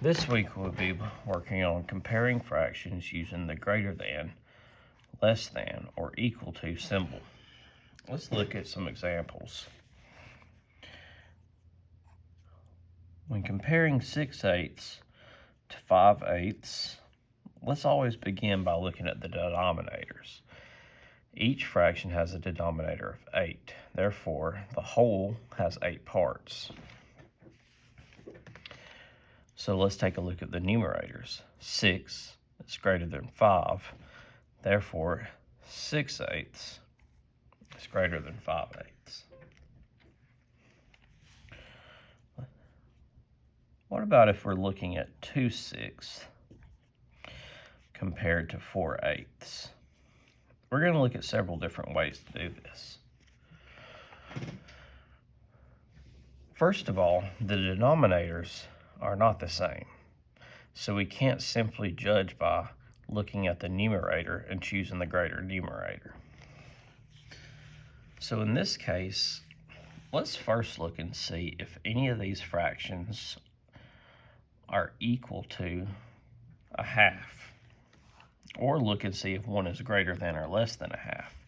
This week we'll be working on comparing fractions using the greater than, less than, or equal to symbol. Let's look at some examples. When comparing 6/8 to 5/8, let's always begin by looking at the denominators. Each fraction has a denominator of 8. Therefore, the whole has 8 parts. So let's take a look at the numerators. 6 is greater than 5. Therefore, 6/8 is greater than 5/8. What about if we're looking at 2/6 compared to 4/8? We're going to look at several different ways to do this. First of all, the denominators are not the same, so we can't simply judge by looking at the numerator and choosing the greater numerator. So in this case, let's first look and see if any of these fractions are equal to a half, or look and see if one is greater than or less than a half.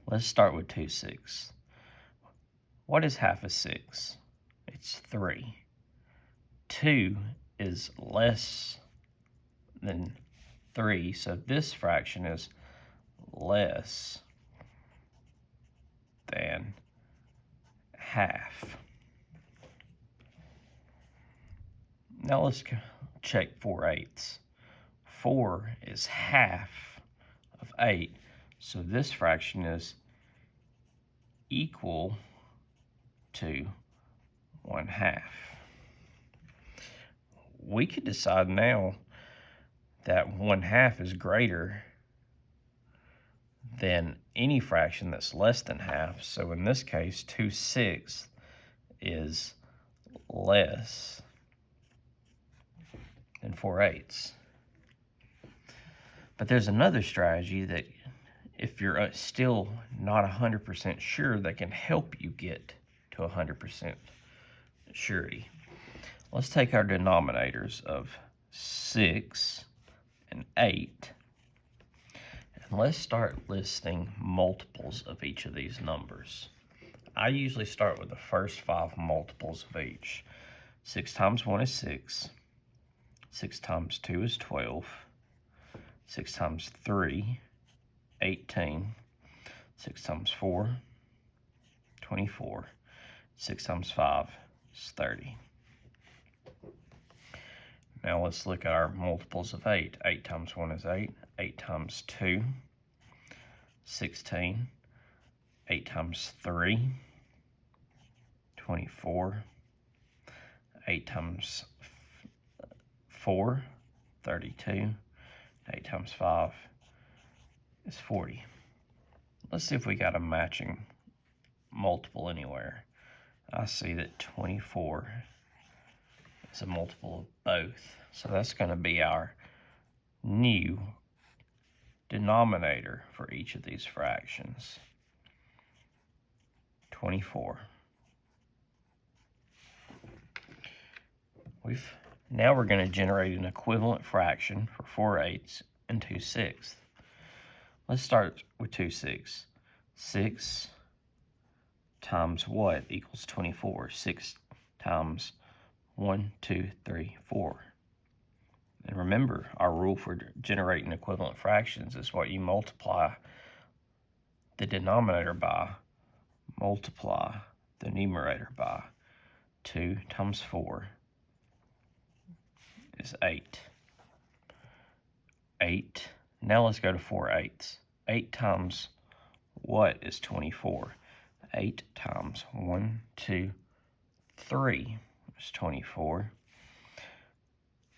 Let's start with 2/6. What is half of 6? It's 3. 2 is less than 3, so this fraction is less than half. Now let's check 4/8. 4 is half of 8, so this fraction is equal to 1/2. We could decide now that 1/2 is greater than any fraction that's less than half. So in this case, 2/6 is less than 4/8. But there's another strategy that if you're still not 100% sure, that can help you get to 100% surety. Let's take our denominators of 6 and 8, and let's start listing multiples of each of these numbers. I usually start with the first 5 multiples of each. 6 times 1 is 6. 6 times 2 is 12. 6 times 3, 18. 6 times 4, 24. 6 times 5 is 30. Now let's look at our multiples of 8. 8 times 1 is 8. 8 times 2, 16. 8 times 3, 24. 8 times 4, 32. 8 times 5 is 40. Let's see if we got a matching multiple anywhere. I see that 24 is a multiple of both. So that's going to be our new denominator for each of these fractions. 24. Now we're going to generate an equivalent fraction for 4/8 and 2/6. Let's start with 2/6. 6 times what equals 24? 6 times 1, 2, 3, 4. And remember, our rule for generating equivalent fractions is what you multiply the denominator by, multiply the numerator by. 2 times 4 is 8. 8. Now let's go to 4/8. 8 times what is 24? 8 times 1, 2, 3 is 24.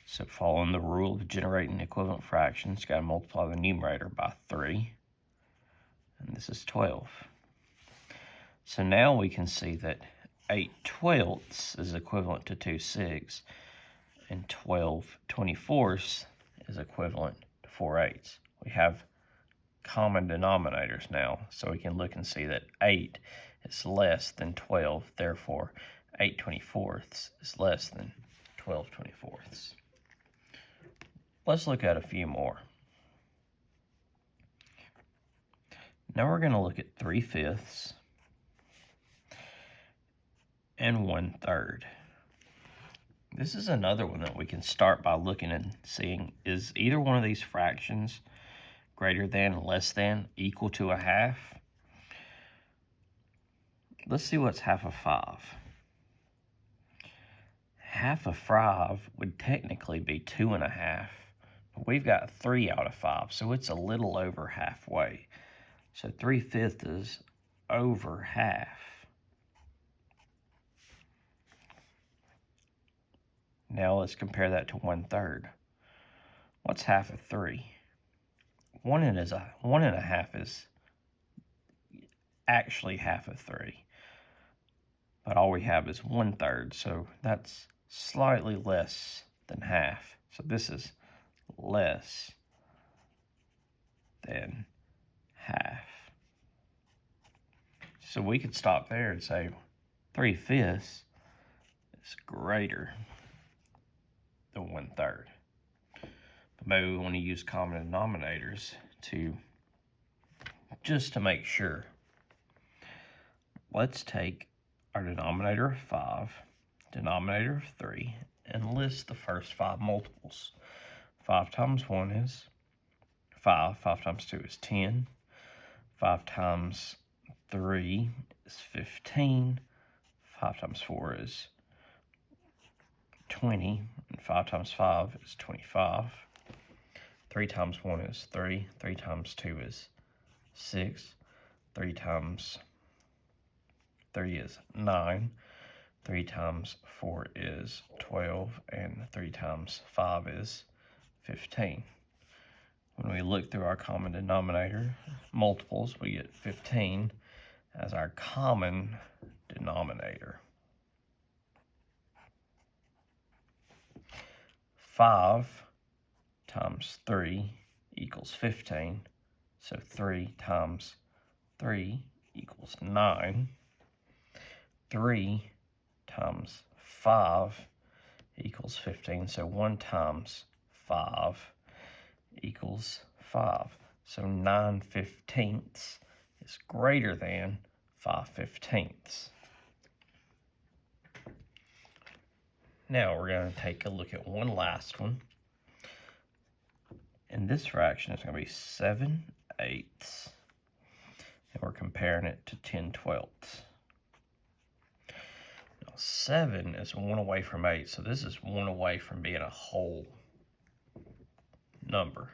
So following the rule of generating equivalent fractions, got to multiply the numerator by 3. And this is 12. So now we can see that 8/12 is equivalent to 2/6, and 12/24 is equivalent to 4/8. We have common denominators now, so we can look and see that 8 is less than 12, therefore 8/24 is less than 12/24. Let's look at a few more. Now we're going to look at 3/5 and 1/3. This is another one that we can start by looking and seeing, is either one of these fractions greater than, less than, equal to a half? Let's see what's half of 5. Half of 5 would technically be 2.5. But we've got 3 out of 5, so it's a little over halfway. So 3/5 is over half. Now let's compare that to 1/3. What's half of 3? 1.5 is actually half of 3. But all we have is 1/3, so that's slightly less than half. So this is less than half. So we could stop there and say 3/5 is greater than 1/3. But maybe we want to use common denominators just to make sure. Let's take our denominator of 5, denominator of 3, and list the first 5 multiples. 5 times 1 is 5. 5 times 2 is 10. 5 times 3 is 15. 5 times 4 is 20. And 5 times 5 is 25. 3 times 1 is 3. 3 times 2 is 6. 3 times 3 is 9. 3 times 4 is 12. And 3 times 5 is 15. When we look through our common denominator multiples, we get 15 as our common denominator. 5 times 3 equals 15. So 3 times 3 equals 9. 3 times 5 equals 15. So 1 times 5 equals 5. So 9/15 is greater than 5/15. Now we're going to take a look at one last one. And this fraction is going to be 7/8. And we're comparing it to 10/12. Now 7 is 1 away from 8, so this is 1 away from being a whole number.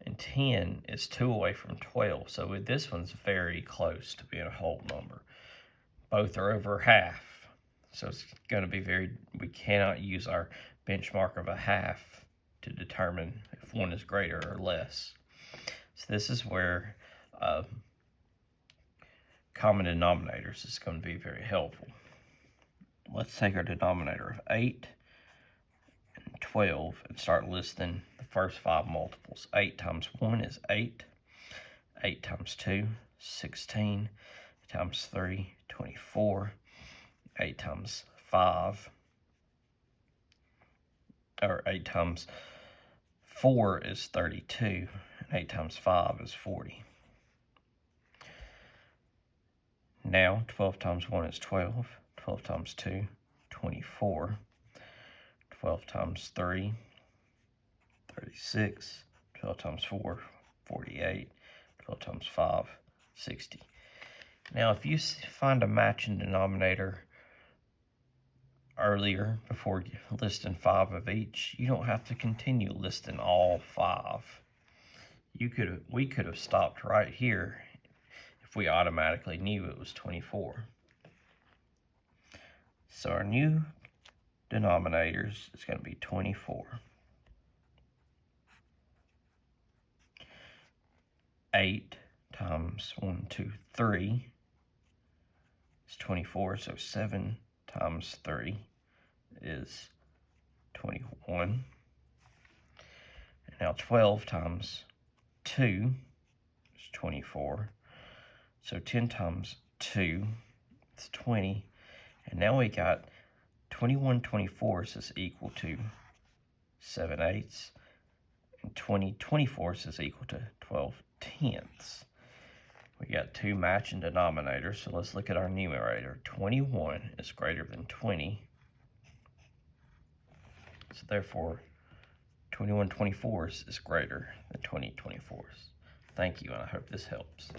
And 10 is 2 away from 12, so this one's very close to being a whole number. Both are over half, so it's going to be we cannot use our benchmark of a half to determine if one is greater or less. So this is where common denominators is going to be very helpful. Let's take our denominator of 8 and 12 and start listing the first 5 multiples. 8 times 1 is 8. 8 times 2, 16. 8 times 3, 24. 8 times 5, or 8 times 4 is 32. And 8 times 5 is 40. Now 12 times 1 is 12. 12 times 2, 24. 12 times 3, 36. 12 times 4, 48. 12 times 5, 60. Now, if you find a matching denominator earlier before listing 5 of each, you don't have to continue listing all 5. We could have stopped right here if we automatically knew it was 24. So our new denominators is going to be 24. 8 times 1, 2, 3 is 24. So 7 times 3 is 21. And now 12 times 2 is 24. So 10 times 2 is 20. And now we got 21/24 is equal to 7/8, and 20/24 is equal to 12/10. We got two matching denominators, so let's look at our numerator. 21 is greater than 20, so therefore 21/24 is greater than 20/24. Thank you, and I hope this helps.